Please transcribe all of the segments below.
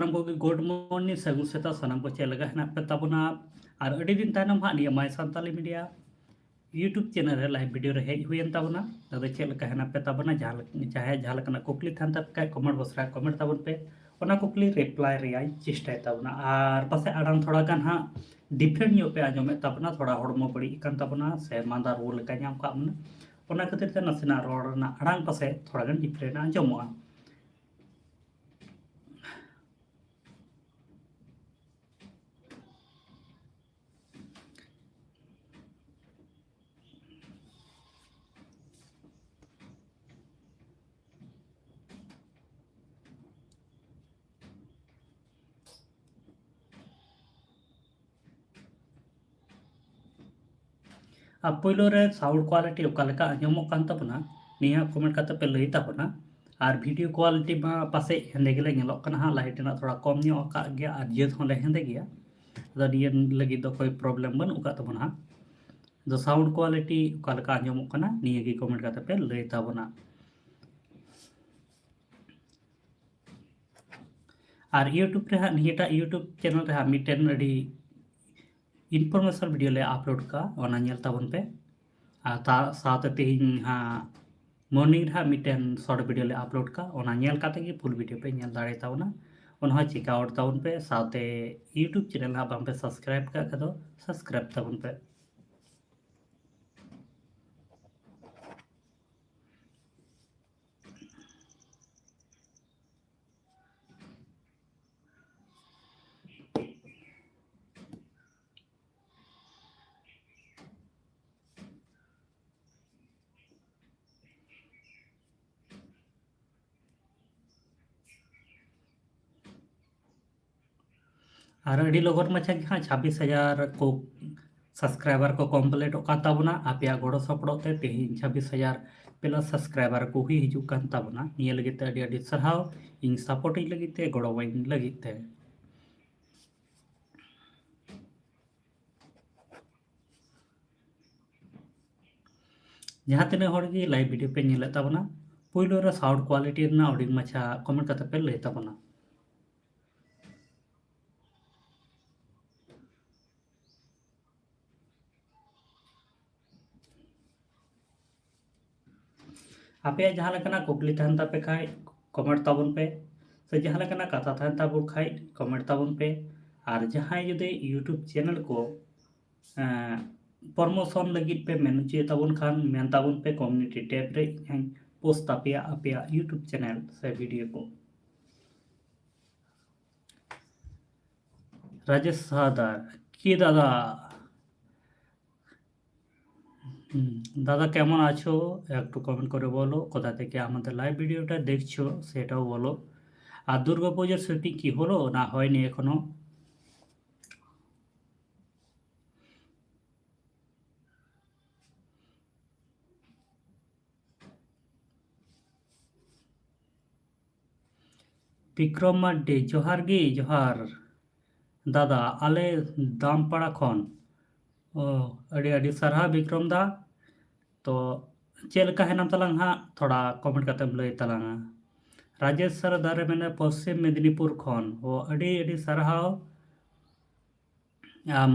सानम को good morning सगुन सेता सानम को चेक लगा हेना पे ताबना और अड़ी दिन तायनम हां निया my Santali media YouTube channel रे लाइव वीडियो रे हेज हुयन ताबना दादा चेक लगा हेना पे ताबना चाहे जहां लकना कुकली थान तब का कमेंट बसरा कमेंट ताबन पे ओना कुकली रिप्लाई रे चेष्टा ताबना और पासे आड़ान थोड़ा गान हां डिफरेंट न्यो पे आजमे ताबना थोड़ा हड़मो बड़ी कान ताबना से मांदा रोल लका ᱧᱟᱢ का हमना ओना खातिर ते नसेना रोड ना आड़ान पासे थोड़ा गान डिफरेंट आजमोआ पहिलो रे साउंड क्वालिटी ओकालेका आंजमोग कान ताबना निया कमेंट काते पे लई ताबना और वीडियो क्वालिटी मा पासे हेंदे गेले ᱧᱮᱞᱚᱜ ᱠᱟᱱᱟ हां लाइट ना थोड़ा कम ᱧᱚᱜ का गया और जेत होले हेंदे गया ᱟᱫᱚ निया लगी दो कोई प्रॉब्लम बन उका ताबना दो साउंड क्वालिटी ओकालेका आंजमोग काना निया गी कमेंट काते पे लई ताबना और यूट्यूब रे हां नियाटा यूट्यूब चैनल रे हां मिटेन अडी इनफॉर्मेशन वीडियो ले अपलोड का ओना ᱧᱮल ताबन पे साथ तेहिं हाँ मॉर्निंग रे मिटेन शॉर्ट वीडियो ले अपलोड का ओना ᱧᱮल काते गी फुल वीडियो पे ᱧᱮल दाड़े ताबना ओना चेक आउट ताबन पे साथे यूट्यूब चैनल हा बाम पे सब्सक्राइब का कदो सब्सक्राइब ताबन पे और अड़ी लगन मचा हाँ 26,000 को सब्सक्राइबर को कम्प्लीट ताबना आपे गड़ो सपड़ोते तेहिं 26,000 प्लस सब्सक्राइबर को ही हिजू कान ताबना निया लगिते अड़ी अड़ी सरहाव इन सपोर्टिंग लगिते गड़ो वाइन लगिते जहाँ तीन हर की लाइव वीडियो पे नेले ताबना पहिलो रे साउंड क्वालिटी ना अड़ी मचा कमेंट काते पे लई ताबना आपे जहाँ लकना कुकली थान तापे खाय कमेंट ताबन पे से जहाँ लकना कथा थान ताबन खाय कमेंट ताबन पे और जहाँ जुदे यूट्यूब चैनल को प्रमोशन लगित पे मेनू चे ताबन खान मेन ताबन पे कम्युनिटी टैब रे हैं पोस्ट तापिया आपे यूट्यूब चैनल से वीडियो को राजेश सादार की दादा दादा केमन आछो एकटू कमेंट करे बोलो कोथा থেকে আমাদের লাইভ ভিডিওটা দেখছো সেটাও বলো আর দুর্গাপূজার শুটিং কি হলো না হয়নি এখনো विक्रम मार्डी जोहार गी जोहार दादा आले दामपाड़ा खन ओ अड़ी अड़ी सरहा विक्रम दा तो चेल का है नाम तलांग हाँ थोड़ा कमेंट करते लई तलांगा राजेश सर दारे मैंने पश्चिम मेदिनीपुर खन वो अड़ी अड़ी सरहाव आम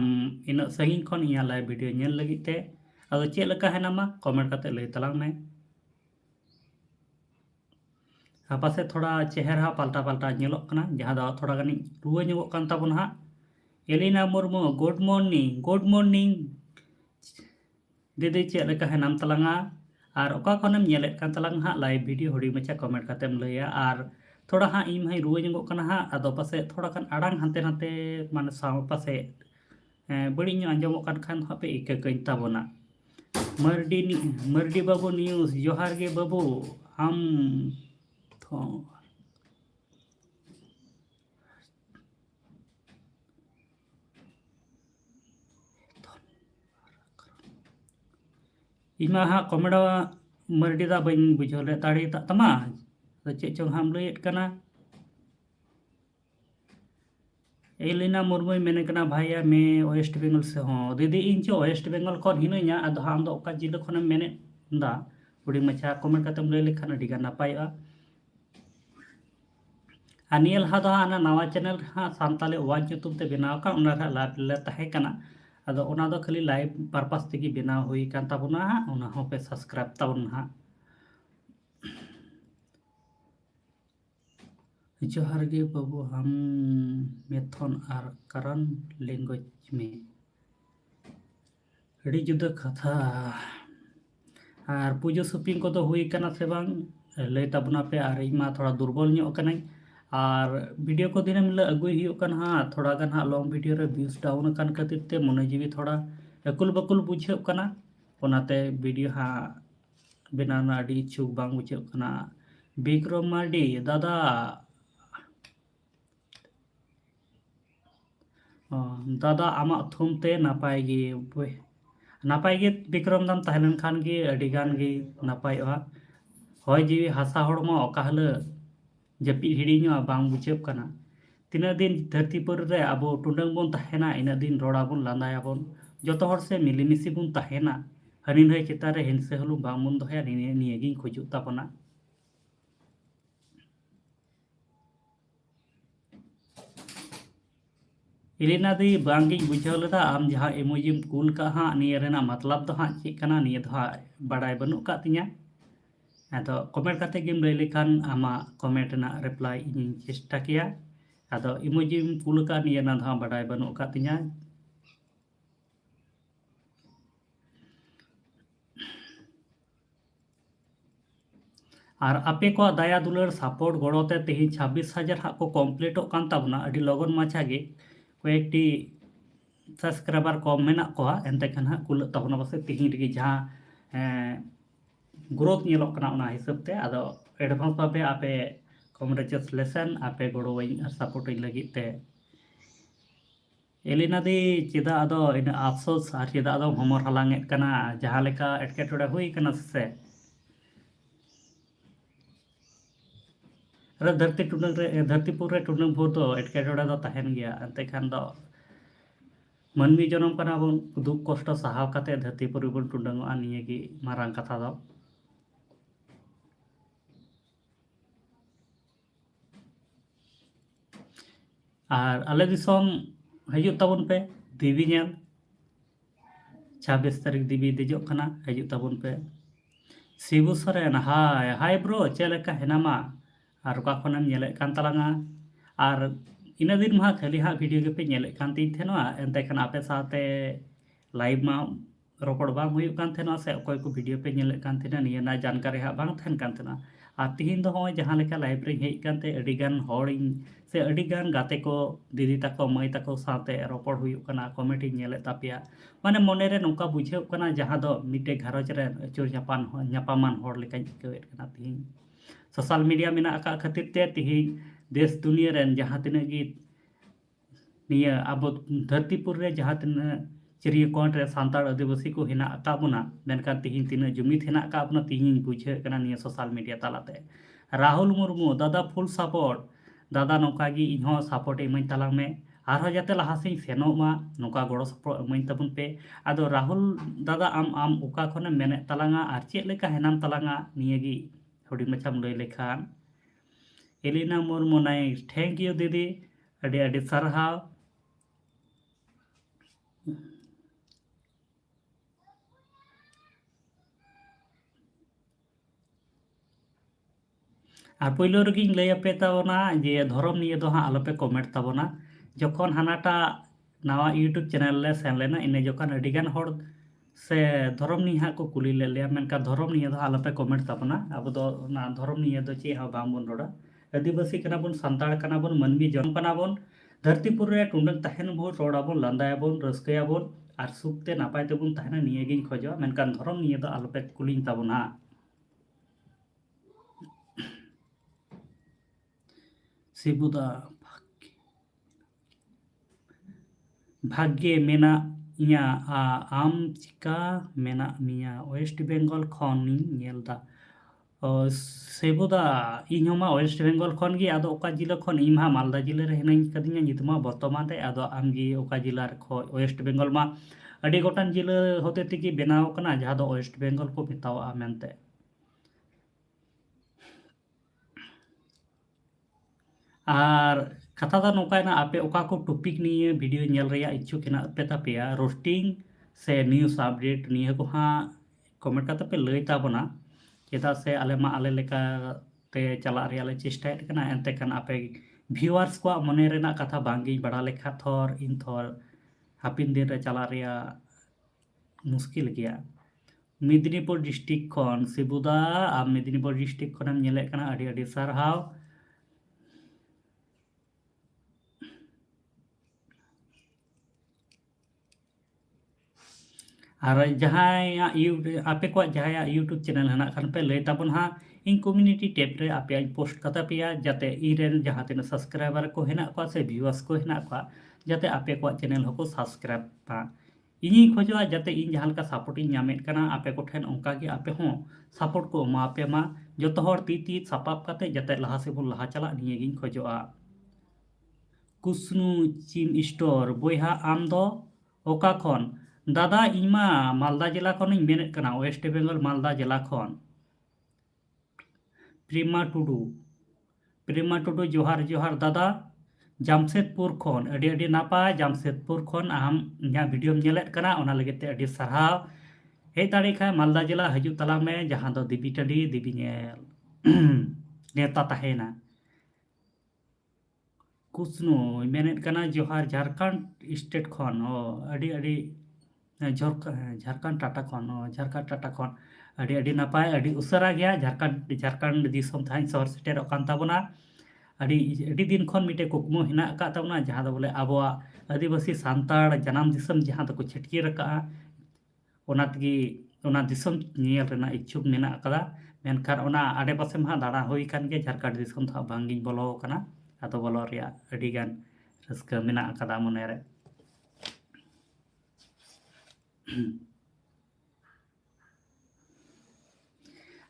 इन सही खन इया लाइव वीडियो नेल लगी ते अदो चेल का है नामा कमेंट करते लई तलांग में पासे थोड़ा चेहरा पाल्टा पाल्टा नेलोक कना जहाँ दा थोड़ा गानी रुआ ᱧᱚᱜᱚᱜ कान ताबन हाँ एलिना मुर्मू गुड मॉर्निंग दीदी चेक लेका है नाम तलांगा और ओका खनेम नेलेत कान तलांग हाँ लाइव वीडियो हुडी मचा कमेंट कातेम लैया और थोड़ा हाँ इम हाई रुआ ᱧᱚᱜᱚᱜ कना हाँ अदो पासे थोड़ा कान आड़ांग हानते नाते माने साव पासे बड़ी ᱧᱚᱜ आंजमोग कान खान हापे इका कइन ताबना मर्डी बाबू न्यूज़ जोहार गे बाबू हम तो इमा हाँ कमेड़ा मर्डी दा बन बुझले ताड़ी तमा चे चों हम लैत कना एलिना मुर्मू मेने कना भाईया मैं वेस्ट बेंगल से हाँ दीदी इन चो वेस्ट बेंगल खन हिनैया अदो हम दो ओका जिला खन मेने दा हुडी मचा कमेंट कातम लई लेखान अडी गान नापायआ और निये लहा दो हाँ नवा चैनल हाँ सानताली आवाज ᱧᱩᱛᱩᱢ ते बनाव का उना लाइव ले तहे कना अदो उना दो खाली लाइव पर्पस तेगी बनाव हुई कान ताबुना हाँ उना हो पे सब्सक्राइब ताबुन हाँ जोहार गे बाबू हम मेथन और करन लैंग्वेज में अड़ी जुदा कथा और पूजो शॉपिंग को तो हुई कना से बांग ले ताबुना पे और इमा थोड़ा दुर्बल ᱧᱚᱜ कनाई और वीडियो को दिन मिले अगुई हुई कन हाँ थोड़ा गन हाँ लॉन्ग वीडियो रे व्यूज डाउन कान खातिर ते मने जीवी थोड़ा अकुल बकुल बुझे कना ओनाते वीडियो हाँ बनाना अड़ी इच्छुक बांग बुझे कना विक्रम मार्डी दादा दादा आमा थुम ते नापाय गे नापाय गे विक्रम दाम तहलन खान गे अड़ी गान गे नापायवा होय जीवी हासा हड़मा ओका हले जपी हिड़ीño बांग बुझे कना तीना दिन धरती पर रे अब टुडंग बन तहेना इन दिन रोड़ा बन लांदाया बन जतो हर से मिलीमिशी बन तहेना हनी नय चिता रे हिंसे हलु बांग बन दोया निये गी खोजुत ताबना इलिना दी बांगी बुझाव लेदा आम जहाँ इमोजिम कूल का हाँ निये रेना मतलब तो हाँ चेक कना निये तो हाँ बड़ाय बनु का तिया अदो कमेंट करते गेम लय लेखान आमा कमेंट ना रिप्लाई इन चेष्टा किया अदो इमोजिम कूल का निये ना हाँ बड़ाय बनु का तिया और आपे को दया दुलर सपोर्ट गड़ोते तेही 26,000 हाँ को कमप्लीट कान ताबना अड़ी लगन माछा गे कयेकटी सब्सक्राइबर कम मेना को एनते खान हाँ कुल ताबना बसे तेही रे जहाँ ग्रोथ नेलो कना उना हिसाब ते अदो एडवांस पाबे आपे कॉन्ग्रेचुलेशन आपे गड़ो सपोर्ट लगी ते एलिना दी चेदा अदो इन अफसोस और चेदा अदो हमर हलांगे कना जहाँ लेका एटकेटोड़े हुई कना से धरतीपुर रे टुडंग भोर तो एटकेटोड़े दो तहन गया अंते खान दो मनमी जनम कना बन दुख कष्ट सहाव काते धरतीपुर बन टुडंगोआ निये गी मारांग कथा दो और आले दिसोम हजू ताबन पे देवी नेल 26 तारीख देवी देजो कना हजू ताबन पे शिबू सोरेन हाय हाय ब्रो चेलेका हेनामा और का खनम नेले कान तलांगा और इन दिन मा खाली हाँ वीडियो के पे नेले कान तीन थेनवा एनते खान आपे साथे लाइव मा रोपड़ बांग हुई कान थेनवा से कोई को वीडियो पे नेले कान थेना निया ना जानकारी हाँ बांग थेन कान थेना और तिहिन दो होय जहाँ लेका लाइव रे हेज कानते अडिगान होड़िन से अडिगान गाते को दीदी तको मई तको साथे रोपड़ हुई कना कमेटी नेले तापिया माने मने रे नोका बुझे कना जहाँ दो मिटे घरज रे चोर ᱧᱟᱯᱟᱢᱟᱱ हर लेका इकवेट कना तिहिन सोशल मीडिया में आका खातिर ते तिहिन देश दुनिया रेन जहाँ तिना गी निया अब धरतीपुर रे जहाँ तिना चिरिया कोंट रे सांताड़ आदिवासी को हेना का बुना मेनका तिहिन तिना जुमित हेना का अपना तिहिन बुझे कना निया सोशल मीडिया तालाते राहुल मुर्मू दादा फुल सपोर्ट दादा नौका गी इन्हों सपोर्ट इमाइन तलांग में आरो जाते लहासिन सेनोमा नौका गड़ो सपोर्ट इमाइन तबन पे आदो राहुल दादा आम उका खने मेने तलांगा आर चेक लेका हेनाम तलांगा निया गी थोड़ी मचाम लय लेखान एलिना मुर्मू नाय थैंक यू दीदी अड़ी अड़ी सरहाव और पहलो रगी लय पे ताबना जे धर्म निये दो हाँ आलोपे कमेंट ताबना जखन हानाटा नवा यूट्यूब चैनल ले सेन लेना इन जखन अडिगान हर से धर्म निये हाँ को कुली ले लिया मेनका धर्म निये दो आलोपे कमेंट ताबना अब दो ना धर्म निये दो चे हाँ बांग बन रोड़ा आदिवासी कना बन सांताड़ कना बन मनमी जन कना बन धरतीपुर रे टुंडंग तहन भोर रोड़ा बन लांदाया बन रस्कया बन और सुखते नापाय तेबन तहना निये गिन खोजो मेनका धर्म निये दो आलोपे कुलिन ताबना शिबुदा भाग्य मेना इया आम चिका मेना मिया वेस्ट बेंगल खनी नेलदा शिबुदा इनहमा वेस्ट बेंगल खन गी आदो ओका जिला खन इमा मालदा जिला रे हेनाई कदिया नितमा बर्तमान ते आदो आमगी ओका जिला रे खो वेस्ट बेंगल मा अडी गोटान जिला होते तिकी बनाव कना जहाँ दो वेस्ट बेंगल को मेतावा मेनते और कथा दो नौकायना आपे ओका को टॉपिक निये वीडियो नेल रेया इच्छुक हेनाग पे तापेया रोस्टिंग से न्यूज़ अपडेट निये को हाँ कमेंट करते पे लई ताबोना चेदा से आले मा आले लेका ते चला रेया ले चेष्टायेद कना एनते कन आपे व्यूअर्स को मने रेना कथा बांगी बड़ा लेखा थोर इन थोर हापिन दिन रे चला रेया मुश्किल गया मेदिनीपुर डिस्ट्रिक्ट खन शिबुदा आ मेदिनीपुर डिस्ट्रिक्ट खनम नेले कना अडी अडी सारहाव और जहाँ आपे को जहाँ यूट्यूब चैनल हेना खान पे लई ताबन हाँ इन कम्युनिटी टैब रे आपे पोस्ट कता पेया जाते इरेन जहाँ तीन सब्सक्राइबर को हेना को से व्यूअर्स को हेना को जाते आपे को चैनल होको सब्सक्राइब पा इनी खोजा जाते इन जहाँ का सपोर्ट इन नामेत कना आपे को ठेन ओंका के आपे हो सपोर्ट को मा पे मा जतो हर ती सापाप काते जाते लहा से बन लहा चला निये गिन खोजोआ कुसनु चिम स्टोर बोहा आम दो ओका खन दादा इमा मालदा जिला खन मेनेत कना वेस्ट बेंगल मालदा जिला खन प्रेमा टुडू जोहार जोहार दादा जामशेदपुर खन अडी अडी नापाय जामशेदपुर खन आम इना वीडियो नेलेत कना ओना लगे ते अडी सारहाव हे दाड़े खा मालदा जिला हजू तला में जहां दो देवी टडी देवी नेल नेता तहेना कुसनु मेनेत कना जोहार झारखंड स्टेट खन अडी अडी झारखंड टाटा खन अडी अडी नापाय अडी उसरा गया झारखंड दिसम थाइन सहर सेटेर कान ताबोना अडी दिन खन मिटे कुकमो हेना का ताबोना जहां दो बोले आबोआ आदिवासी सांताड़ जनाम दिसम जहां दो को छटकी रका ओना तगी ओना दिसम नेल रेना इच्छुक मेना कदा मेनखान ओना आडे पासे मा दाड़ा होई कान गे झारखंड दिसम था बांगी बोलो कना आतो बोलो रिया अडी गान रस्का मेना कदा मने रे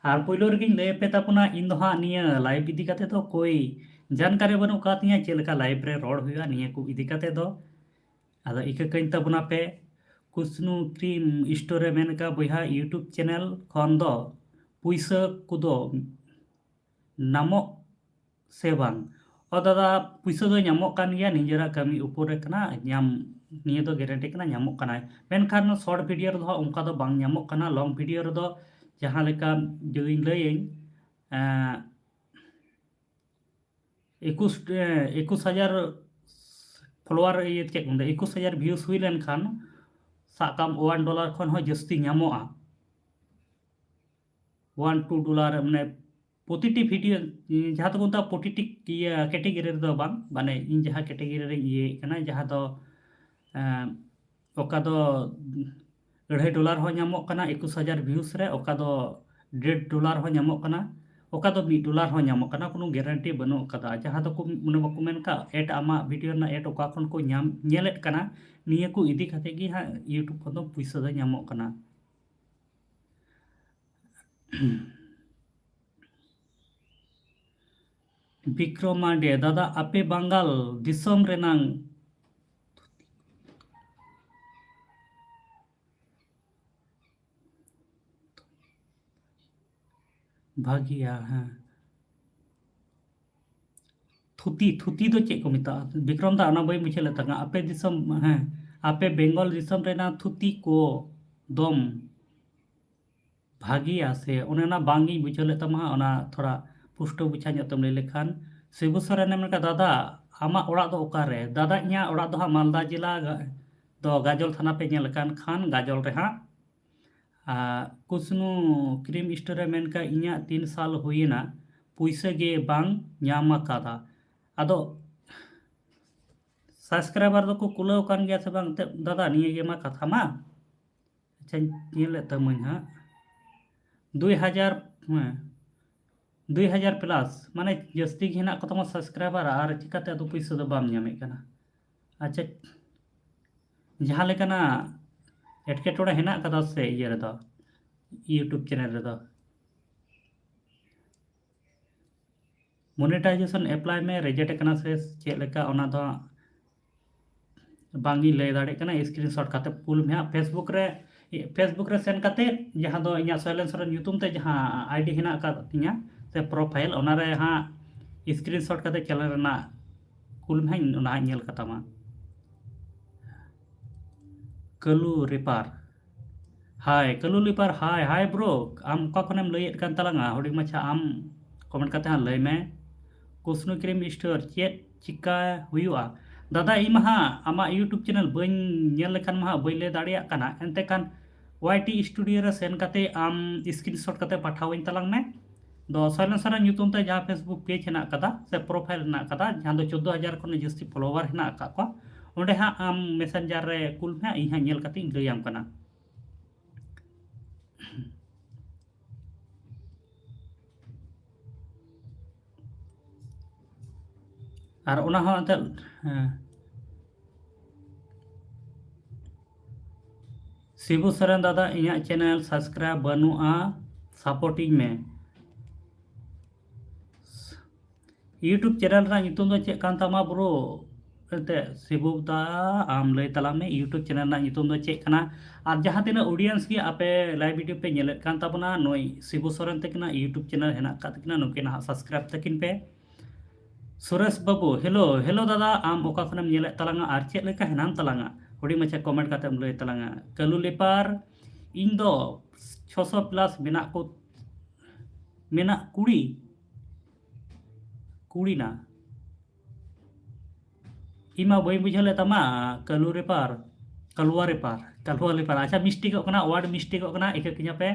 और पहिलो रगिन लय पे तापुना इन दो हाँ निया लाइव इदी काते तो कोई जानकारी बनु कातिया चेलका लाइव रे रोड हुआ निया को इदी काते दो आदो इका कइन तापुना पे कुसनु क्रीम स्टोर मेन का बोहा यूट्यूब चैनल खन दो पुइसा कुदो नामो से बांग ओ दादा पुइसा दो नामो कान गया निजरा कमी ऊपर रे कना नाम निये दो गारंटी कना नामो कना मेनखान शॉर्ट वीडियो रे दो उनका दो बांग नामो कना लॉन्ग वीडियो रे दो जहाँ लेका जो लयें 21,000 फॉलोअर ये चेक 21,000 व्यूज हुई लेन खान साकाम $1 खन हो जस्ती नामोआ $1-2 माने प्रतिटी वीडियो जहाँ तो कोनता प्रतिटी कैटेगरी रे दो बांग माने इन जहाँ कैटेगरी रे ये कना जहाँ दो ओका दो $2.5 हो नामो कना 21,000 व्यूज रे ओका दो $1.5 हो नामो कना ओका दो $1 हो नामो कना कोनो गारंटी बनो कदा जहां तो को मने बको मेन का एड आमा वीडियो ना एड ओका खन को नाम नेलेत कना निये को इदी खाते गी हा यूट्यूब खन दो पैसा दो नामो कना विक्रमांडे दादा आपे बंगाल दिसम रेनांग भागिया हाँ थुती दो चेक को मिता विक्रम दा अना बई मुझे लगता है आपे दिसम हाँ आपे बंगाल दिसम रेना थुती को दम भागिया से उन्हें बांगी बुझे लेता मा ओना थोड़ा पुष्टो बुझा तम ले लेखान शिबू सोरेन ने का दादा आमा ओड़ा दो ओकारे दादा इया ओड़ा दो मालदा जिला दो गाजल थाना पे नेलकान खान गाजल रे हाँ कुसनु क्रीम स्टोर मेन का इया 3 साल हुईना पैसा गे बांग ᱧᱟᱢ कादा आदो सब्सक्राइबर दो को कुलाव कान गया से बांग दादा निये गे मा कथा मा अच्छा नेले तमन हा 2000 प्लस माने जस्ती हेना को तमा सब्सक्राइबर आर चिकाते दो पैसा दो बाम ᱧᱟᱢᱮ कना अच्छा जहां लेकना एटकेटोड़ा हेना कदा से ये रे दो यूट्यूब चैनल रे दो मोनेटाइजेशन अप्लाई में रिजेक्ट कना से चेक लेका ओना दो बांगी ले दाड़े कना स्क्रीनशॉट काते पुल में फेसबुक रे सेंड काते जहां दो इना साइलेंसर यूट्यूब ते जहां आईडी हेना का तिया से प्रोफाइल ओना रे हां स्क्रीनशॉट करते चैनल रेना कुल में उना नेल कतामा कलू रिपार हाय कलू रिपार हाय हाय ब्रो आम का खनेम लैयेद कान तलांगा हुडी माछा आम कमेंट करते हाँ लय में कुसनु क्रीम स्टोर चेक चिका हुआ दादा इमा हाँ आमा यूट्यूब चैनल बन नेल लेखान मा बन ले दाड़िया काना एंते कान YT स्टूडियो रे सेन काते आम स्क्रीनशॉट काते पाठावइन तलांग में दो साइलेंसर ᱧᱩᱛᱩᱢ ᱛᱮ ᱡᱟᱦᱟᱸ ᱯᱷᱮᱥᱵᱩᱠ ᱯᱮᱡᱽ ᱦᱮᱱᱟᱜ ᱠᱟᱫᱟ ᱥᱮ ᱯᱨᱚᱯᱷᱟइल ᱦᱮᱱᱟᱜ ᱠᱟᱫᱟ ᱡᱟᱦᱟᱸ ᱫᱚ 14000 ᱠᱷᱚᱱ ᱡᱟᱹᱥᱛᱤ ᱯᱷᱚᱞᱳᱣᱟᱨ ᱦᱮᱱᱟᱜ ᱟᱠᱟᱫ ᱠᱚᱣᱟ ᱚᱸᱰᱮ ᱦᱟᱸᱜ ᱟᱢ ᱢᱮᱥᱮᱧᱡᱟᱨ ᱨᱮ ᱠᱩᱞ ᱢᱮ ᱤᱧ ᱦᱟᱸᱜ ᱧᱮᱞ ᱠᱟᱛᱮ ᱤᱧ ᱞᱟᱹᱭᱟᱢ ᱠᱟᱱᱟ ᱟᱨ ᱚᱱᱟ ᱦᱚᱸ ᱮᱱᱛᱮᱫ शिबू सोरेन दादा इᱧᱟᱹᱜ चैनल सब्सक्राइब बनुआ सपोर्टिंग में यूट्यूब चैनल रा ᱧᱩᱛᱩᱢ ᱫᱚ ᱪᱮᱫ ᱠᱟᱱ ᱛᱟᱢᱟ ब्रो एंते शिबू दा आम लय तला में यूट्यूब चैनल रा ᱧᱩᱛᱩᱢ ᱫᱚ ᱪᱮᱫ ᱠᱟᱱᱟ ᱟᱨ ᱡᱟᱦᱟᱸ ᱛᱤᱱᱟᱹᱜ ऑडियंस ᱜᱮ ᱟᱯᱮ लाइव वीडियो पे ᱧᱮᱞᱮᱫ ᱠᱟᱱ ᱛᱟᱵᱚᱱᱟ ᱱᱚᱭ शिबू सोरेन तकिना यूट्यूब चैनल हेना ᱠᱟᱛ ᱛᱟᱠᱤᱱᱟ ᱱᱩᱠᱤᱱ ᱦᱟᱸᱜ सब्सक्राइब तकिन पे सुरेश बाबू हेलो हेलो दादा आम ओका खनेम नेलेत तलांगा आर चेद लेका हेनाम तलांगा हुडी मचा कमेंट काते लय तलांगा कलू लिपार इन दो 600 प्लस मेना को मेना कुड़ी कुड़ी ना इमा बई बुझले तमा कलू रिपार कलुआ रिपार अच्छा मिस्टेक कना वर्ड मिस्टेक कना एक किnya पे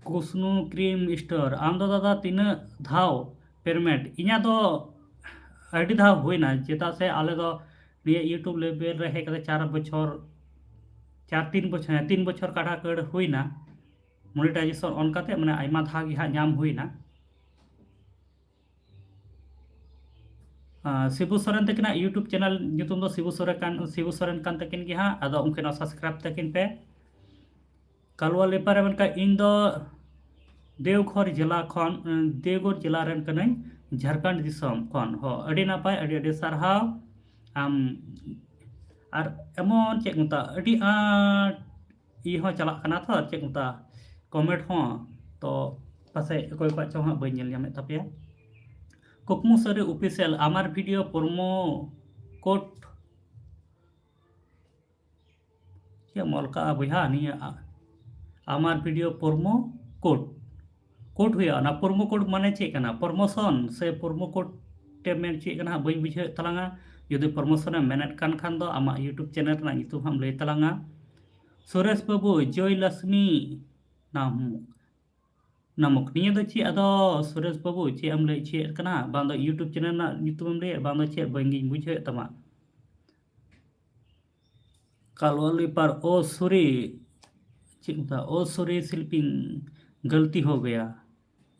कुसनु क्रीम स्टोर आम दो दादा तीना धाव पेमेंट इना दो अड़ी धाव होइना चेता से आले दो निया यूट्यूब लेवल रे हे 3 बछर काटा कड़ हुईना मोनेटाइजेशन ऑन करते माने आयमा धा गी हा नाम हुईना शिबू सोरेन तकिना यूट्यूब चैनल ᱧᱩᱛᱩᱢ ᱫᱚ शिबू सोरेन कान तकिन गी हा आदो उनके सब्सक्राइब तकिन पे कलवा लेपार बनका इन दो देवघर जिला खन देवघर जिला रेन कनै झारखंड दिसम खन हो अडी नापाय अडी सारहाव आम और एमन चेक मता अड़ी आट ई हो चला कना तो चेक मता कमेंट हो तो पासे कोई को चो हाँ बई नेल ᱧᱟᱢᱮᱫ ᱛᱟᱯᱮᱭᱟ कुकमु सरी ऑफिशियल आमार वीडियो प्रोमो कोड क्या मलका बुझा नहीं आमार वीडियो प्रोमो कोड हुआ ना प्रोमो कोड माने चेक कना प्रमोशन से प्रोमो कोड ते मेन चेक कना बई बुझे तलांगा यदि प्रमोशन मेनेट कान खान दो आमा यूट्यूब चैनल ना ᱧᱩᱛᱩᱢ हम लय तलांगा सुरेश बाबू जय लक्ष्मी नामक निया दो चे अदो सुरेश बाबू चे हम लय चे कना बांग दो यूट्यूब चैनल ना ᱧᱩᱛᱩᱢ लय बांग दो चे बंगी बुझे तमा कालवाली पर ओ सूरी चिंता ओ सूरी स्लिपिंग गलती हो गया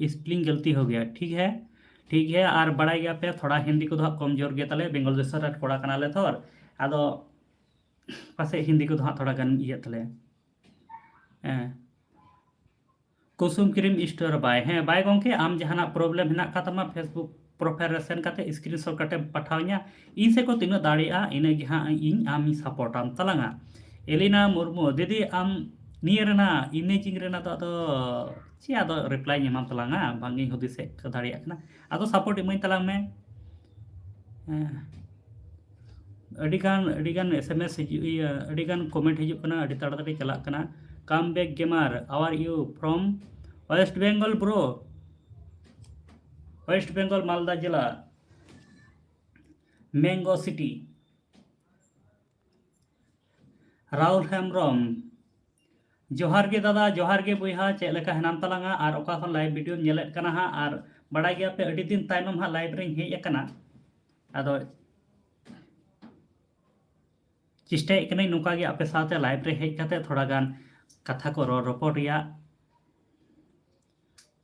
स्पेलिंग गलती हो गया ठीक है और बड़ा गया पे थोड़ा हिंदी को कमजोर गया तले बेंगल देशर कोड़ा कनाले थोर आदो पासे हिंदी को थोड़ा गन इया तले कुसुम क्रीम स्टोर बाय हैं बाय गोंके आम जहाना प्रॉब्लम हिना का तमा फेसबुक प्रोफाइल रे सेन काते स्क्रीनशॉट काते पठाव냐 इन से को तिना दाड़िया इने गे हां इन आमी सपोर्ट आम तलांगा एलिना मुर्मू दीदी आम नियरना इमेजिंग रेना तो चे आदो रिप्लाई ᱧᱟᱢᱟᱢ तलांगा बांगी हुदी से दाड़िया कना आदो सपोर्ट इमई तलांग में अडिगान SMS अडिगान कमेंट हिजुक कना अडि ताड़ाताड़ी चलाक कना come back gamer our you from West Bengal bro West Bengal Malda जिला मैंगो सिटी राहुल हेम्ब्रम जोहार के दादा जोहार के बुहा चेक लेका हेनाम तलांगा और ओका खन लाइव वीडियो नेलेत कना हा और बड़ा गया पे अडी दिन तायनम हा लाइव रे हेज कना आदो चेष्टा कने नुका गे आपे साथे लाइव रे हेज काते थोड़ा गान कथा को रोपड़ रिया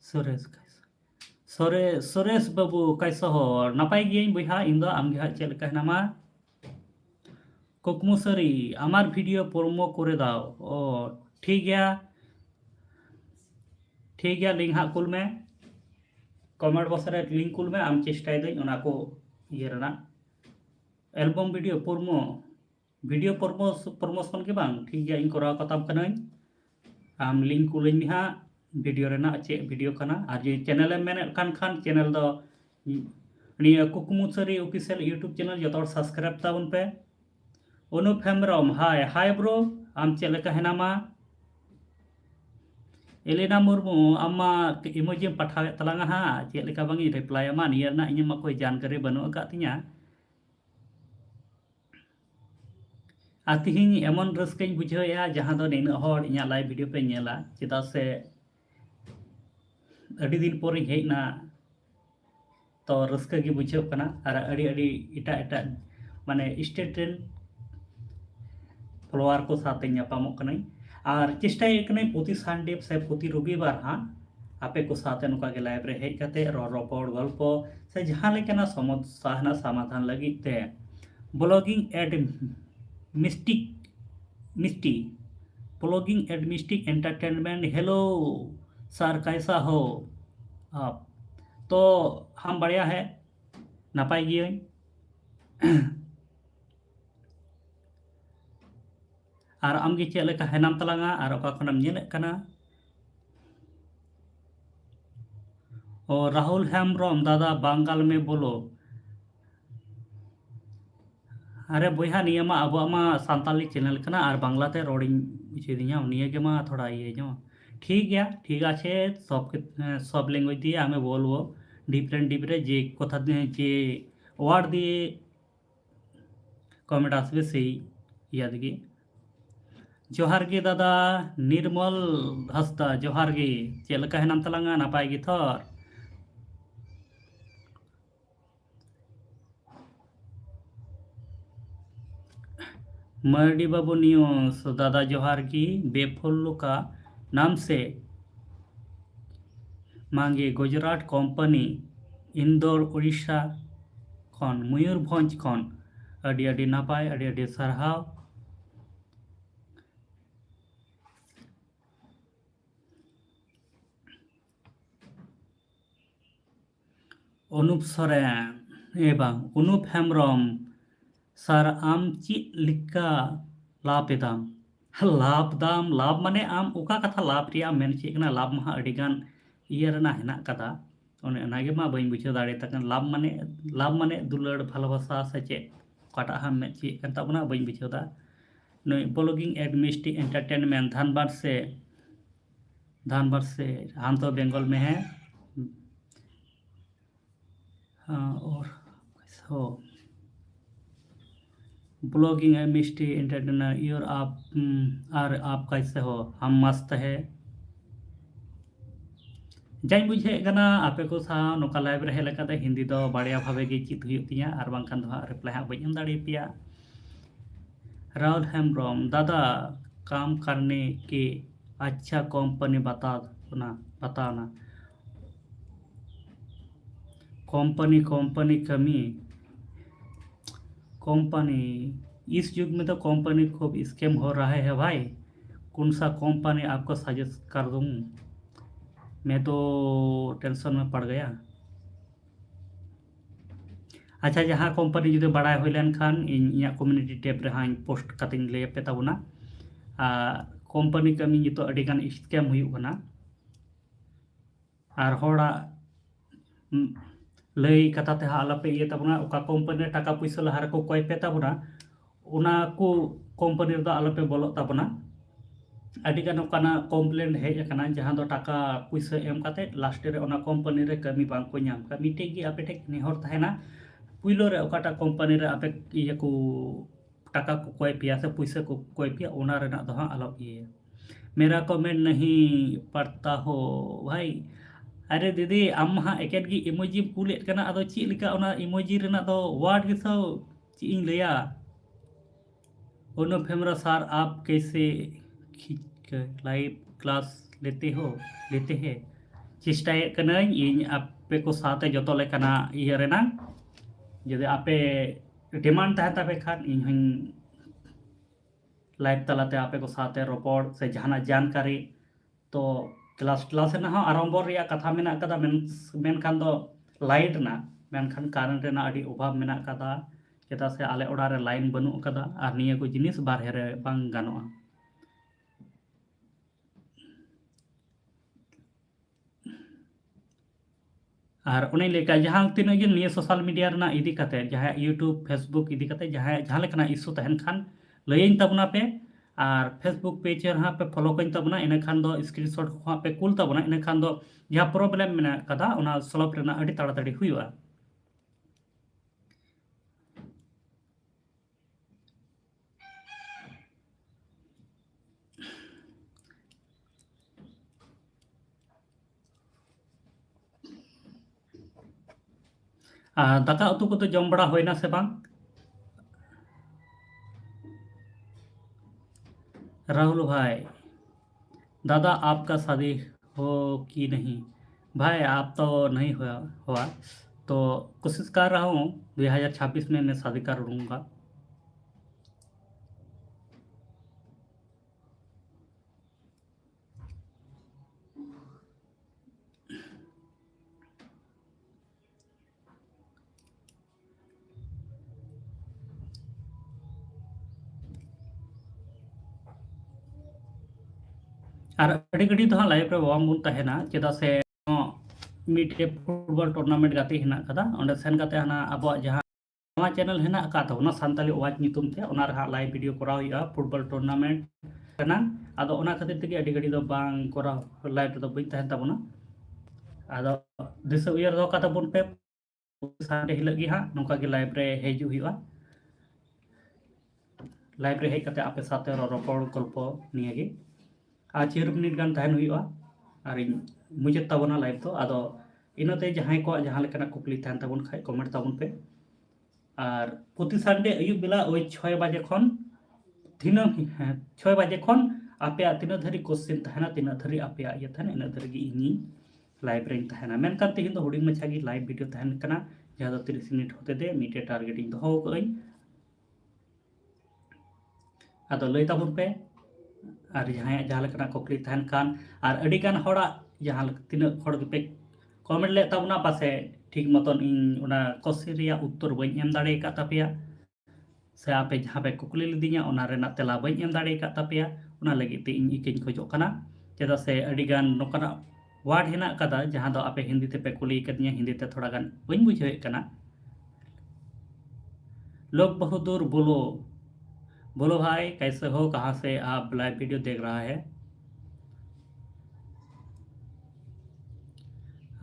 सुरेश बाबू कैसे हो नपाय गियኝ बुहा इन दो आम गे चेक लेका हेनामा कुकमु सरी आमार वीडियो प्रोमो करे दाओ ओ ठीक गया लिंक हाँ कुल में कमेंट बॉक्स रे लिंक कुल में आम चेष्टा दई ओना को ये रना एल्बम वीडियो प्रमोशन के बांग ठीक गया इन करा कताब कनाई आम लिंक कुलኝ हाँ वीडियो रेना चे वीडियो कना और जो चैनल मेन खान चैनल दो निया कुकुमु सारी ऑफिशियल यूट्यूब चैनल जो सब्सक्राइब ताबन पे अनुप हेम्ब्रम हाय हाय ब्रो आम चेक लेका हेनामा एलिना मुर्मू आमा इमोजी पठावे तलांगा हा चेक लेका बांगी रिप्लाई आमा निया ना इᱧ मा कोई जानकारी बनु अका तिnya आतिहिं एमन रस्कैं बुझाया जहां दो निना हर इnya लाइव वीडियो पे नेला चेदा से अड़ी दिन पर हेना तो रस्का गे बुझाव कना और अड़ी अड़ी इटा इटा माने स्टेट रेन फॉलोअर को साथ नापामो कनाई और चेष्टाय कनाई प्रति संडे से प्रति रविवार हाँ आपे को साथ नुका के लाइव रे हेज कते रपड़ गल्प से जहां लेकना समस्या समाधान लगी ते ब्लॉगिंग एड मिस्टी ब्लॉगिंग एड मिस्टिक एंटरटेनमेंट हेलो सर कैसा हो आप तो हम बढ़िया है नपाई गिए और आमगे चेक लेका हेनाम तलांगा और ओका खनम नेले कना और राहुल हेम्ब्रम दादा बंगाल में बोलो अरे बोहा निया मा अब सानताली चैनल कना और बांग्लाते रोडिंग इचेदिया निया के मा थोड़ा ये जो ठीक गया ठीक आछे सब लैंग्वेज दिए हमें बोलबो डिफरेंट जे कथा जे वार्ड दिए कमेंट आसबे से याद गे जोहार गे दादा निर्मल हंसदा जोहार गे चेक लेका हेनाम तलांगा नापाय गे थर मर्डी बाबू न्यूज दादा जोहार की बेफुल्लू का नाम से मांगे गुजरात कंपनी इंदौर उड़ीसा खन मयूरभंज खन अड़ी अड़ी नापाय अड़ी अड़ी सारहाव अनुप सोरेन एवं अनुप हेम्ब्रम सर आम चीज लिखा लाभ दाम लाभ माने आम उका कथा लाभ रिया मेन चेकना लाभ मा अडिगान इयर ना हेना कदा ओने नागे मा बई बुझे दाड़े तकन लाभ माने दुलड़ भालोबासा से चे काटा हम में चे कंता बना बई बुझे दा नय ब्लॉगिंग एडमिनिस्ट्री एंटरटेनमेंट धानबाद से हम तो बंगाल में है और हो ब्लॉगिंग है मिस्टी एंटरटेनर योर आप कैसे हो हम मस्त है जाई बुझे गना आपे को सा नोका लाइव रहे लकाते हिंदी दो बढ़िया भावे गे चित हुई तिया और बांखान दो रिप्लाई हा बई एम दाड़ी पिया राहुल हेम्ब्रम दादा काम करने के अच्छा कंपनी बताना कंपनी कमी कंपनी इस युग में तो कंपनी खूब स्कैम हो रहा है भाई कौन सा कंपनी आपको सजेस्ट कर दूं मैं तो टेंशन में पड़ गया अच्छा जहाँ कंपनी जुदे बड़ा हुई लेन खान इन कम्युनिटी टैब रे हाँ पोस्ट कतिंग ले पे ताबुना कंपनी कमी जो अडिगान स्कैम हुई कना और होड़ा लई कथा ते आलापे ये ताबुना ओका कंपनी टाका पैसा लहार को कोई पे ताबुना उना को कंपनी दा आलापे बोलो ताबुना अडिगान ओकाना कंप्लेंट हेज अकना जहां दो टाका पैसा एम काते लास्ट रे ओना कंपनी रे कमी बांग को नाम का मिटे गी आपे ठेक नेहर ताहेना पुइलो रे ओकाटा कंपनी रे आपे ये को टाका को कोई पिया से पैसा को कोई पिया ओना रेना दो हां आलो ये मेरा कमेंट नहीं पढ़ता हो भाई अरे दीदी आम हाँ एकेट की इमोजी कूलेट कना अदो ची लिका ओना इमोजी रेना दो वर्ड के सो ची इन लिया अनुप हेम्ब्रम सर आप कैसे लाइव क्लास लेते हैं चेष्टाए कना इन आपे को साथे जतो लेकना इया रेना जदि आपे डिमांड ताहे तापे खान इन हन लाइव तलाते आपे को साथे रपड़ से जहाना जानकारी तो क्लास ना आरम्भ रिया कथा मेना कदा मेन खान दो लाइट ना मेन खान कारण रेना अडी अभाव मेना कदा चेदा से आले ओड़ा रे लाइन बनु कदा और निया को जिनिस बारहे रे बांग गानोआ और उन्हें लेकर जहाँ तीन ये सोशल मीडिया रना इदी कते जहाँ यूट्यूब फेसबुक इदी कते जहाँ जहाँ लेकना इशू तहन खान लयिन तबना पे और फेसबुक पेज हाँ पे फॉलो कहीं तबना इन खान दो स्क्रीनशॉट हाँ पे कूल तबना इन खान दो जहाँ प्रॉब्लम में कदा उना सॉल्व रेना अड़ी ताड़ाताड़ी हुआ दाका उतु को तो जम बड़ा होइना से बांग राहुल भाई दादा आपका शादी हो कि नहीं भाई आप तो नहीं हुआ तो कोशिश कर रहा हूँ 2026 में मैं शादी कर लूँगा और अड़ी घड़ी तो हाँ लाइव रे बाबन तहना चेदा से मिटे फुटबॉल टूर्नामेंट गाते हेना कदा ओंडे सेन गाते हना अब जहाँ नवा चैनल हेना का तबना सानताली आवाज नितुम ते ओना रहा लाइव वीडियो कराव हुआ फुटबॉल टूर्नामेंट कना आदो ओना खातिर तेगे अड़ी घड़ी दो बांग कराव लाइव तो बई तहन तबना आदो दिस उयर दो का तबन पे संडे हिलग गी हाँ नोका गे लाइव रे हेजु हुआ लाइव रे हेज कते आपे साथे रोपड़ गल्प निये गे आज 6 मिनट गान तहन हुआ और मुझे तबना लाइव तो आदो इनते जहां को जहां लेकना कुकली तहन तबन खाय कमेंट तबन पे और प्रति संडे अयुब बेला ओई 6 बजे खन तीन 6 बजे खन आपे तीन धरी क्वेश्चन तहना तीन धरी आपे ये तहन इन धरी गी इनी लाइव रे तहना मेनकान तेहिन दो हुडिंग मछा गी लाइव वीडियो तहन कना जहां दो 30 मिनट होते दे मीटे टारगेटिंग दो हो गई आदो लई तबन पे और जहाँ जहाँ लेकना कुकली तहन कान और अड़ी गान होड़ा जहाँ तीन होड़ पे कमेंट ले तबना पासे ठीक मतन इन उना क्वेश्चन रिया उत्तर बई एम दाड़े का तपिया से आपे जहाँ पे कुकली लिदिया उना रेना तेला बई एम दाड़े का तपिया उना लगी ते इन इकेन खोजो कना चेदा से अड़ी गान नोकना वार्ड हेना कदा जहाँ दो आपे हिंदी ते पे कुली कदिया हिंदी ते थोड़ा गान बई बुझे कना लोग बहुत दूर बोलो भाई कैसे हो कहाँ से आप लाइव वीडियो देख रहा है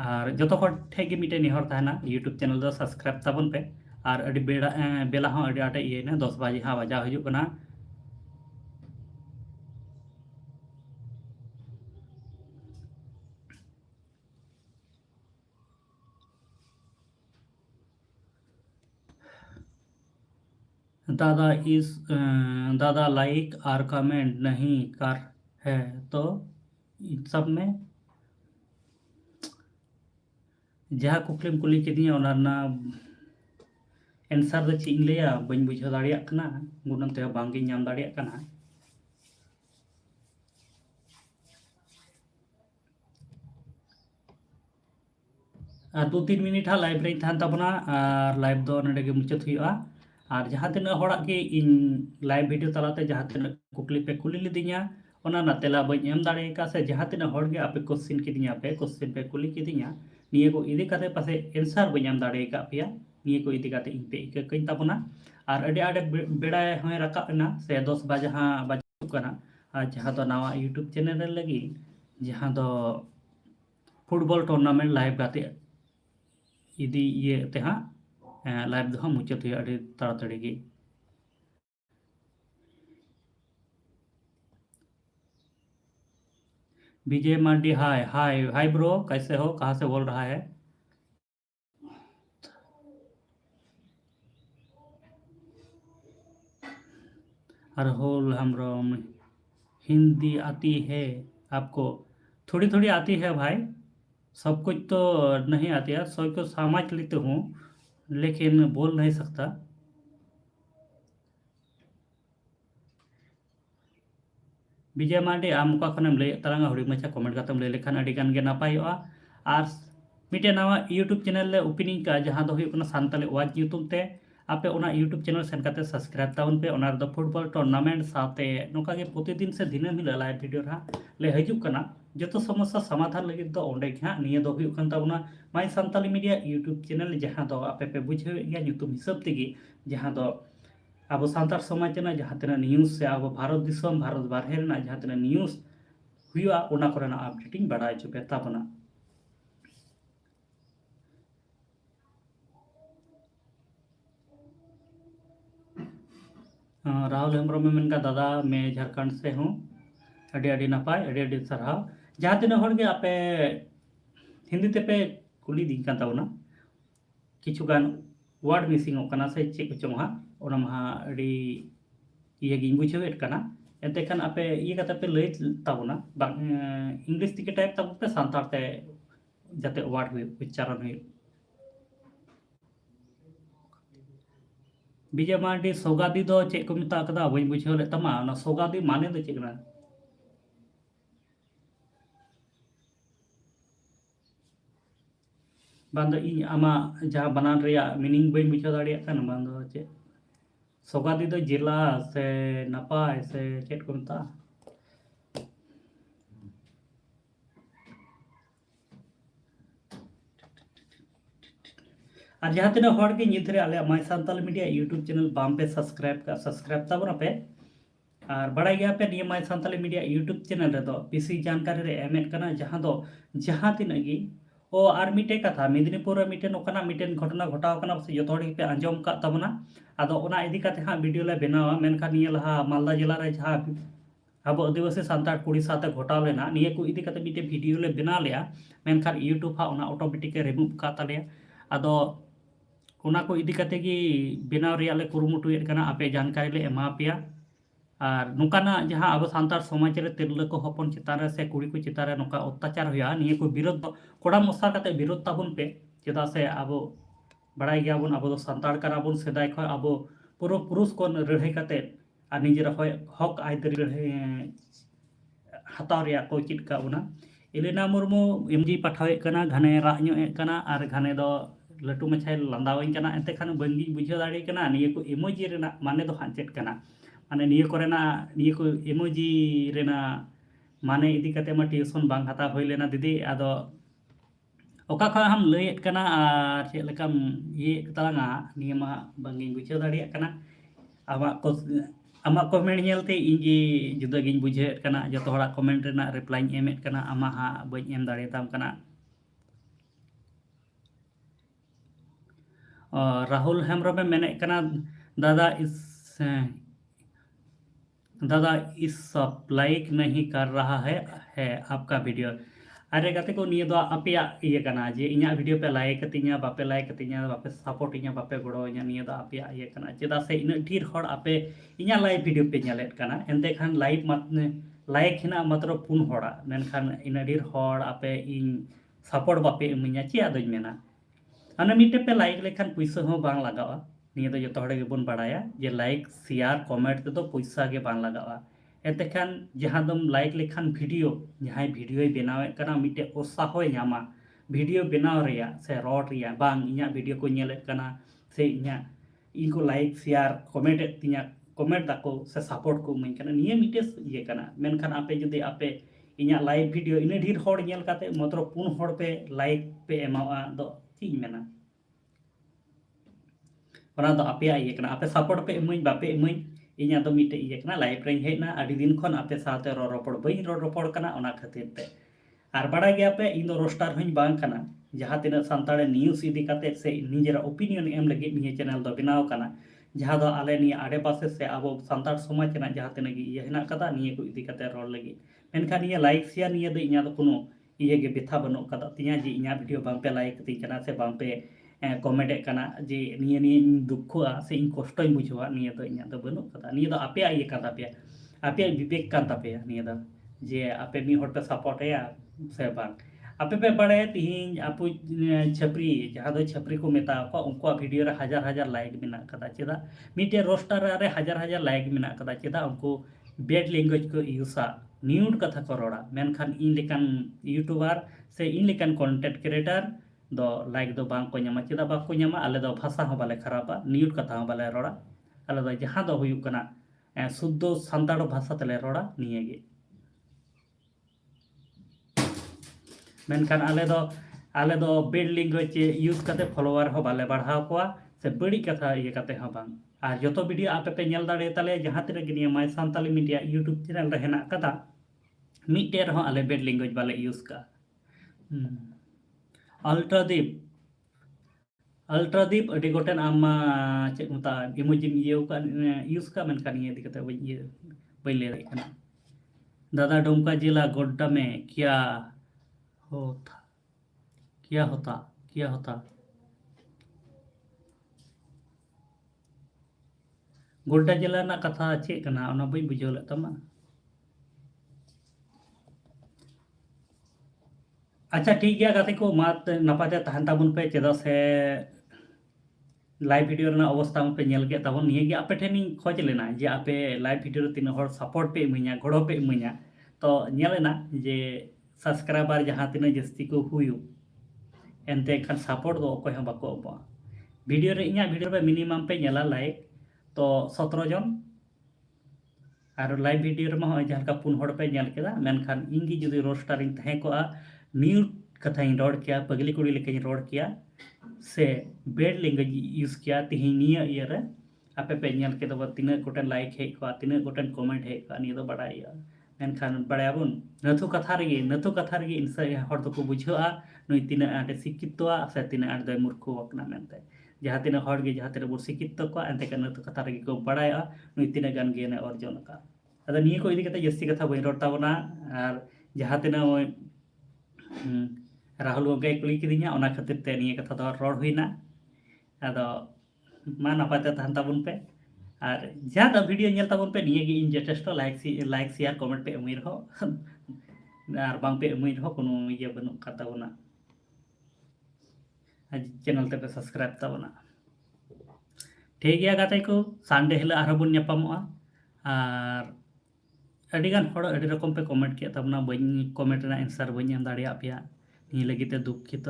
और जो तो ठे मिटे निहर तहना यूट्यूब चैनल दो सब्सक्राइब तबन पे और अड़ी बेला हाँ अड़ी आटे ये 10 बजे हाँ बजा हजू कना दादा लाइक और कमेंट नहीं कर है तो इन सब में जहाँ कुकलीम कुली किदिया एंसर दो चीज लिया बन बुझा दाड़िया कना गुनम ते बांगी नाम दाड़िया कना और 2-3 मिनट हाँ लाइव रे तहन तबना और लाइव दो नडे गे मुचात हुआ और जहाँ तीन हड़ा के इन लाइव वीडियो तलाते जहाँ तीन कुकली पे कुली लिदिया ओना ना तेला बई एम दाड़े का से जहाँ तीन हड़ गे आपे क्वेश्चन किदिया पे क्वेश्चन पे कुली किदिया निये को इदी काते पासे आंसर बई एम दाड़े का पिया निये को इदी काते इन पे इके कइन तबना और अडे आडे बेड़ा हय राका ना से 10 बजे हाँ बजे कना और जहाँ तो नवा यूट्यूब चैनल रे लगी जहाँ दो फुटबॉल टूर्नामेंट लाइव गाते इदी ये ते हाँ लाइव दो मुचात हुआ अड़ी ताड़ाताड़ी गे विजय मांडी हाय हाय हाय ब्रो कैसे हो कहाँ से बोल रहा है राहुल हम हिंदी आती है आपको थोड़ी थोड़ी आती है भाई सब कुछ तो नहीं आती है सब को समझ लेते हूँ लेकिन बोल नहीं सकता विजय मांडी आम का खनम ले तरंगा हुडी मचा कमेंट कातम ले लेखान अड़ी गान गे नापाय और मिटे नवा यूट्यूब चैनल ले ओपनिंग का जहाँ दो हुई कना सानताली आवाज यूट्यूब ते आपे ओना यूट्यूब चैनल सेन करते सब्सक्राइब ताबन पे ओना रे फुटबॉल टूर्नामेंट साथे नोका गे प्रतिदिन से दिनम हिला लाइव वीडियो रहा ले हजू कना जो समस्या समाधान लगे दो ओंडे हाँ निया दो हुयुग कान ताबोना माई सांताली मीडिया यूट्यूब चैनल जहाँ दो आपे पे बुझे या ᱧᱩᱛᱩᱢ हिसाब तेगी जहाँ दो अब सानतार समाज तना जहाँ तना न्यूज़ से अब भारत दिसम भारत बारहे रेना जहाँ तना न्यूज़ हुआ ओना कोरेना अपडेटिंग बाड़ाय चुपे ताबोना राहुल हेम्ब्रम में मेनका दादा मैं झारखंड से हूँ अड़ी अड़ी नपाय अड़ी अड़ी सरहाव जहाँ तीन हर गे आपे हिंदी ते पे कुली दी कान ताबोना किछुगान वर्ड मिसिंग ओकना से चेक चोंग हा ओना मा अड़ी ये गिन बुझेवेट कना एते खान आपे ये कते पे लय ताबोना इंग्लिश तिके टाइप ताबो पे सांतार ते जाते वर्ड हुई उच्चारण हुई विजय मार्डी सोगादी दो चेक को मिता कदा बई बुझेव ले तमा ना सोगादी माने दो चेक ना बांदो इन आमा जहां बनान रेया मीनिंग बई बुझेव दाड़िया कना बांदो चे सोगादी दो जिला से नपाय से चेक को मिता और जहाँ तीन हर के नितरे आले माई Santal media YouTube channel balm पे सब्सक्राइब ताबोना पे और बड़ाई गया पे निया माई सांताली मीडिया यूट्यूब चैनल रे दो बेसी जानकारी रे एमेट कना जहाँ तीन गी ओ और मिटे कथा मेदिनीपुर मिटे नोकना मिटे घटना घटाव कना से जो पे आंजम का ताबोना आदो ओना इदी काते हाँ वीडियो ले बनावा मेनखा निया लहा मालदा जिला रे जहाँ अब आदिवासी सानतार कुड़ी साथे घटाव लेना निया को इदी काते मिटे वीडियो ले बना लिया मेनखा यूट्यूब हा ओना ऑटोमेटिक रिमूव का तालिया आदो ओना को इदी काते गी बनाव रिया ले कुरुमुटुएट कना आपे जानकारी ले एमा पिया और नौकाना जहाँ अब सानतार समाज रे तिरला को हपन चितान रे से कुड़ी को चितान रे नौका अत्याचार हुआ निये को विरोध कोड़ा मसा काते विरोध ताबन पे चेदा से अब बड़ाई गया बन अब सानतार करा बन सेदाय खय अब पूरा पुरुष को लड़ाई काते और निजेर हक आयदारी लड़ाई हताव रिया को चित का बना इलेना मुर्मू एमजी पाठावे कना घाने राño ए कना और घाने दो लटू मछाई लांदावኝ कना एते खान बंगी बुझे दाड़ी कना निये को इमोजी रेना माने दो हांचेट कना माने निये कोरेना निये को इमोजी रेना माने इदी कते मा ट्यूशन बांग हता होय लेना दीदी आदो ओका खा हम लयेत कना आर चे लेकम ये तलांगा निये मा बंगी बुझे दाड़ी कना आमा कमेंट नेलते इंगी जुदा गिन बुझे कना जतो हड़ा कमेंट रेना रिप्लाई एमेत कना आमा हा बई एम दाड़ी ताम कना राहुल हेम्ब्रम में मेने कना दादा इस सब लाइक नहीं कर रहा है आपका वीडियो अरे गाते को निये दो आपे ये कना जे इኛ वीडियो पे लाइक कतिኛ बापे लाइक कतिኛ बापे सपोर्ट इኛ बापे गड़ो इኛ निये दो आपे ये कना चेदा से इन ढेर हड़ आपे इኛ लाइव वीडियो पे नेलेत कना एनते खान लाइव मत लाइक हिना मात्र 4 हड़ा मेनखान इन ढेर हड़ आपे इन सपोर्ट बापे इमिnya चे आदोñ मेना अने मिटे पे लाइक लेखान पैसा हो बांग लगावा निये दो जतो हड़े गेबोन बाड़ाया जे लाइक शेयर कमेंट ते तो पैसा गे बांग लगावा एते खान जहाँ दम लाइक लेखान वीडियो जहाँ वीडियो बनावे कना मिटे उत्साह नामा वीडियो बनाव रिया से रॉड रिया बांग इኛ वीडियो को नेलेत कना से इኛ इनको लाइक शेयर कमेंट तिኛ कमेंट दाको से सपोर्ट को इमाñ कना निये मिटे ये कना मेनखान आपे जुदी आपे इኛ लाइव वीडियो इन ढेर हड़ नेल काते मात्र 4 हड़ पे लाइक पे एमावा दो चीज मेना ओना दो आपे ये कना आपे सपोर्ट पे इमाñ बापे इमाñ इኛ दो मिटे ये कना लाइव रे हेना आदि दिन खन आपे साथे रोपड़ बई रोपड़ कना ओना खातिर ते आर बड़ा गया पे इन दो रोस्टार हई बांग कना जहाँ तीन सानताड़े न्यूज़ इदी काते से निजेरा ओपिनियन एम लगे निये चैनल दो बनाव कना जहाँ दो आले निये आडे पासे से अब सानताड़ समाज ना जहाँ तीन ये हेना कदा निये को इदी काते रोड लगे मेनखान निये लाइक शेयर निये दो इኛ दो कोनो ये गे बेथा बनो कदा तिኛ जी इኛ वीडियो बांग पे लाइक ती कना से बांग पे कमेंट कना जे निये निये दुखुआ से इन कष्टों बुझवा निये दो इኛ दो बनो कदा निये दो आपे ये कान तापे आपे विवेक कान तापे निये दो जे आपे मी हर पे सपोर्ट या से बांग आपे पे बड़े तिहिं आपु छपरी जहाँ दो छपरी को मेता को उनको वीडियो रे हजार लाइक मेना कदा चेदा मिटे रोस्टार रे हजार लाइक मेना कदा चेदा उनको बेड लैंग्वेज को यूसा न्यूड कथा को रोड़ा मेनखान इन लेकान यूट्यूबर से इन लेकान कंटेंट क्रिएटर दो लाइक दो बांग को ᱧᱟᱢᱟ चेदा बाको ᱧᱟᱢᱟ आले दो भाषा हो बाले खराबा नियुट कथा हो बाले रोड़ा आले दो जहां दो हुयुक कना शुद्ध सान्ताड़ भाषा तेले रोड़ा निये गे मेनखान आले दो बेड लैंग्वेज यूज करते फॉलोअर हो बाले बढ़ाव कोआ से बड़ी कथा ये करते हो बांग और जो वीडियो आप पे नेल दाड़े ताले जहां तिना गे माय सान्ताली मीडिया यूट्यूब चैनल रे हेना कदा मिटे रहो आले बेड लैंग्वेज बाले यूज का अल्ट्रादीप अडी गोटेन आमा चेक मता इमोजी यूज का मेनखान ये दिखते बई ले रही दादा डुमका जिला गोड्डा में क्या होता गोड्डा जिला ना कथा चेक कना ओना बई बुझो ले तमा अच्छा ठीक गया गाते को मात नपाते तहन ताबुन पे चेदा से लाइव वीडियो रना अवस्था पे नेल के ताबुन निये गे आपे ठेनी खोज लेना जे आपे लाइव वीडियो तीन हर सपोर्ट पे इमैया गड़ो पे इमैया तो नेलेना जे सब्सक्राइबर जहां तीन जस्ती को हुयु एनते खान सपोर्ट दो कोई हम बाको बा वीडियो रे इnya वीडियो पे मिनिमम पे नेला लाइक तो 17 जन और लाइव वीडियो रे मा जहां का पुन हड़ पे नेल केदा मेनखान इंगी जुदी रोस्टारिंग तहे को न्यूट कथा रोड किया पगली कुड़ी लेके रोड किया से बेड लैंग्वेज यूज किया तिहिनिया इयर आपे पे नेल के दो तीन गोटेन लाइक हे को तीन गोटेन कमेंट हे को नियो बड़ाई मेनखान बड़ायाबुन नथु कथा रे इंसा हर तो को बुझा नुई तीन आटे शिक्षितवा से तीन आट दय मूर्ख वकना मेनते जहां तीन हर गे जहां तीन बो शिक्षित को एंते का नथु कथा रे को बड़ाया नुई तीन गान गे ने अर्जन का अदा निये को इदी कते जस्ती कथा बई रोड ताबना और जहां तीन राहुल गंगे कुली किदिया ओना खातिर ते निये कथा दो रोड हुईना अदो मा नपाते तहन ताबुन पे और जहाँ दा वीडियो नेल ताबुन पे निये गे इन जथेष्ट लाइक शेयर कमेंट पे एमई रहो और बांग पे एमई रहो कोनो ये बनु का ताबुना चैनल ते पे सब्सक्राइब ताबुना ठीक गया गाते को संडे हिला आरो बुन नेपामोआ और अडिगान हड़ अडी रकम पे कमेंट के ताबुना बई कमेंट ना आंसर बई एम दाड़िया पिया नि लगी ते दुखित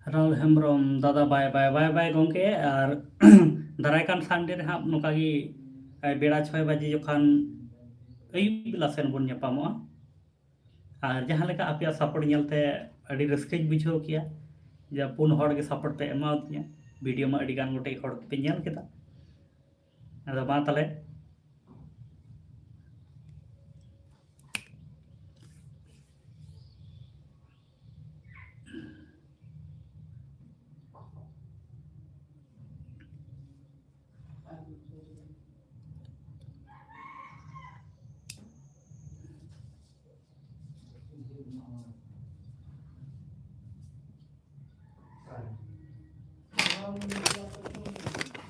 राहुल हेम्ब्रम दादा बाय बाय बाय बाय गंके और दारायकान संडे रे हम नोकागी बेड़ा 6 बजे जखान अयुब बेला सेन बन नेपामोआ और जहां लेका आपया सपोर्ट नेलते अडी रस्कई बुझाव किया जे पुन हड़ के सपोर्ट पे एमा दिया वीडियो में अडी गान गोटे हड़ पे नेल केदा अदा बा तले